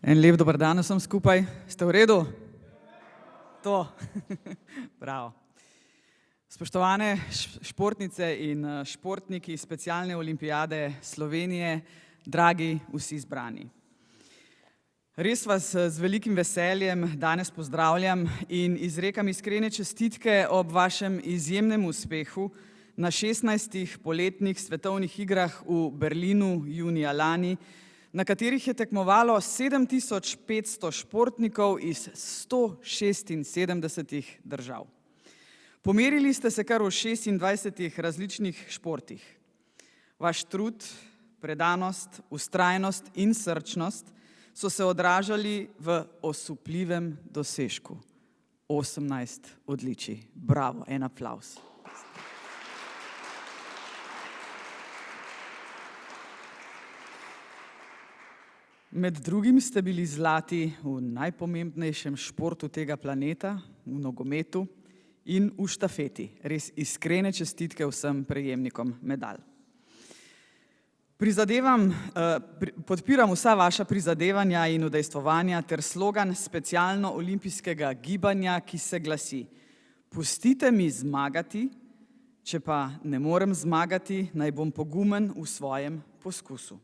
En lep dober dan vsem skupaj. Ste v redu? To. Bravo. Spoštovane športnice in športniki specialne olimpijade Slovenije, dragi vsi zbrani. Res vas z velikim veseljem danes pozdravljam in izrekam iskrene čestitke ob vašem izjemnem uspehu na 16. poletnih svetovnih igrah v Berlinu junija lani, na katerih je tekmovalo 7500 športnikov iz 176 držav. Pomerili ste se kar v 26 različnih športih. Vaš trud, predanost, vztrajnost in srčnost so se odražali v osupljivem dosežku. 18 odličij. Bravo, en aplavz. Med drugim ste bili zlati v najpomembnejšem športu tega planeta, v nogometu in v štafeti. Res iskrene čestitke vsem prejemnikom medalj. Podpiram vsa vaša prizadevanja in udejstvovanja ter slogan specialno olimpijskega gibanja, ki se glasi: Pustite mi zmagati, če pa ne morem zmagati, naj bom pogumen v svojem poskusu.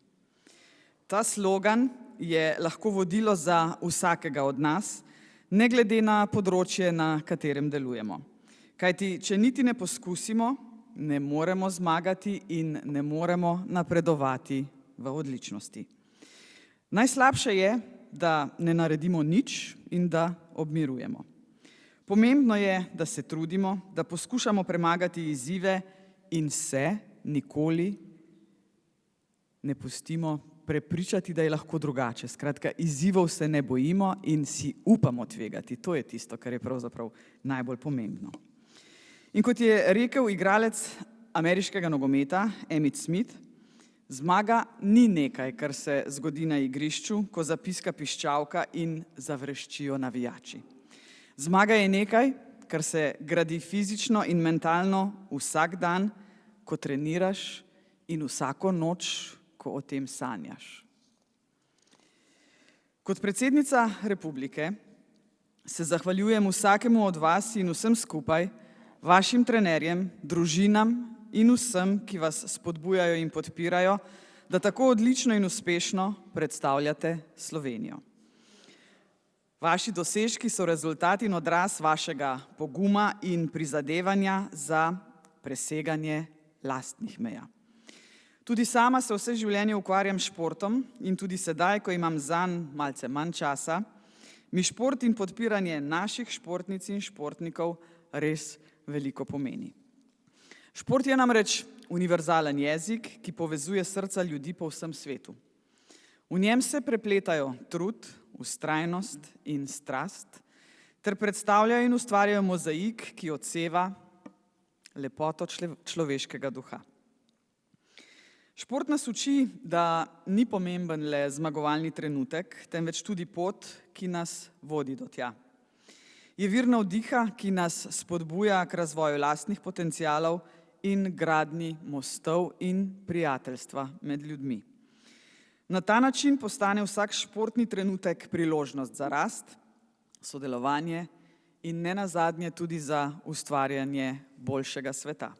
Ta slogan je lahko vodilo za vsakega od nas, ne glede na področje, na katerem delujemo. Kajti, če niti ne poskusimo, ne moremo zmagati in ne moremo napredovati v odličnosti. Najslabše je, da ne naredimo nič in da obmirujemo. Pomembno je, da se trudimo, da poskušamo premagati izzive in se nikoli ne pustimo prepričati, da je lahko drugače. Skratka, izzivov se ne bojimo in si upamo tvegati. To je tisto, kar je pravzaprav najbolj pomembno. In kot je rekel igralec ameriškega nogometa Emmitt Smith, zmaga ni nekaj, kar se zgodi na igrišču, ko zapiska piščalka in zavreščijo navijači. Zmaga je nekaj, kar se gradi fizično in mentalno vsak dan, ko treniraš, in vsako noč, ko o tem sanjaš. Kot predsednica republike se zahvaljujem vsakemu od vas in vsem skupaj, vašim trenerjem, družinam in vsem, ki vas spodbujajo in podpirajo, da tako odlično in uspešno predstavljate Slovenijo. Vaši dosežki so rezultat in odraz vašega poguma in prizadevanja za preseganje lastnih meja. Tudi sama se vse življenje ukvarjam s športom in tudi sedaj, ko imam zanj malce manj časa, mi šport in podpiranje naših športnic in športnikov res veliko pomeni. Šport je namreč univerzalen jezik, ki povezuje srca ljudi po vsem svetu. V njem se prepletajo trud, vztrajnost in strast ter predstavljajo in ustvarjajo mozaik, ki odseva lepoto človeškega duha. Šport nas uči, da ni pomemben le zmagovalni trenutek, temveč tudi pot, ki nas vodi do tja. Je vir navdiha, ki nas spodbuja k razvoju lastnih potencialov in gradnji mostov in prijateljstva med ljudmi. Na ta način postane vsak športni trenutek priložnost za rast, sodelovanje in nenazadnje tudi za ustvarjanje boljšega sveta.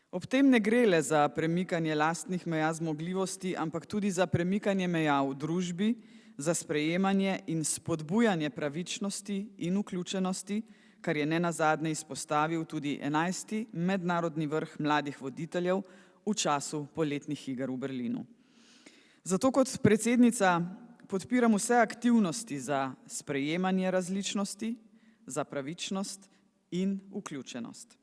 Ob tem ne gre le za premikanje lastnih meja zmogljivosti, ampak tudi za premikanje meja v družbi, za sprejemanje in spodbujanje pravičnosti in vključenosti, kar je nenazadnje izpostavil tudi 11. mednarodni vrh mladih voditeljev v času poletnih iger v Berlinu. Zato kot predsednica podpiram vse aktivnosti za sprejemanje različnosti, za pravičnost in vključenost.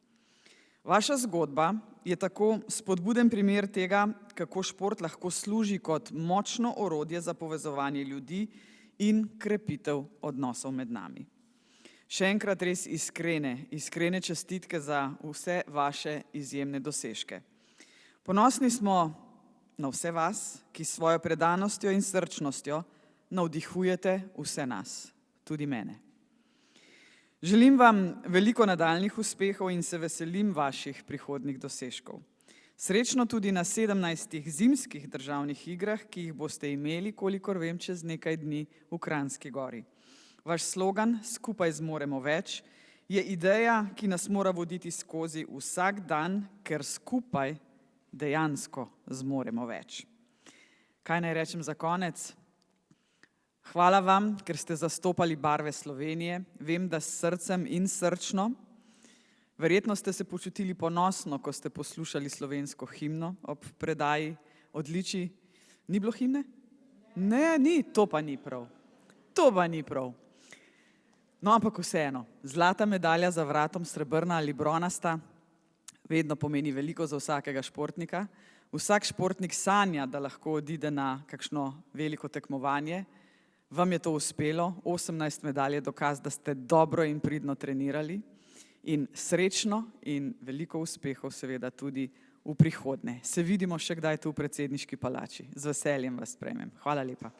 Vaša zgodba je tako spodbuden primer tega, kako šport lahko služi kot močno orodje za povezovanje ljudi in krepitev odnosov med nami. Še enkrat res iskrene čestitke za vse vaše izjemne dosežke. Ponosni smo na vse vas, ki s svojo predanostjo in srčnostjo navdihujete vse nas, tudi mene. Želim vam veliko nadaljnjih uspehov in se veselim vaših prihodnjih dosežkov. Srečno tudi na 17 zimskih državnih igrah, ki jih boste imeli, kolikor vem, čez nekaj dni v Kranjski Gori. Vaš slogan Skupaj zmoremo več je ideja, ki nas mora voditi skozi vsak dan, ker skupaj dejansko zmoremo več. Kaj naj rečem za konec? Hvala vam, ker ste zastopali barve Slovenije. Vem, da s srcem in srčno. Verjetno ste se počutili ponosno, ko ste poslušali slovensko himno ob predaji odličij. Ni bilo himne? Ne, ni, to pa ni prav. To pa ni prav. No, ampak vseeno, zlata medalja za vratom, srebrna ali bronasta, vedno pomeni veliko za vsakega športnika. Vsak športnik sanja, da lahko odide na kakšno veliko tekmovanje. Vam je to uspelo, 18 medalj je dokaz, da ste dobro in pridno trenirali. In srečno in veliko uspehov seveda tudi v prihodnje. Se vidimo še kdaj tu v predsedniški palači. Z veseljem vas sprejmem. Hvala lepa.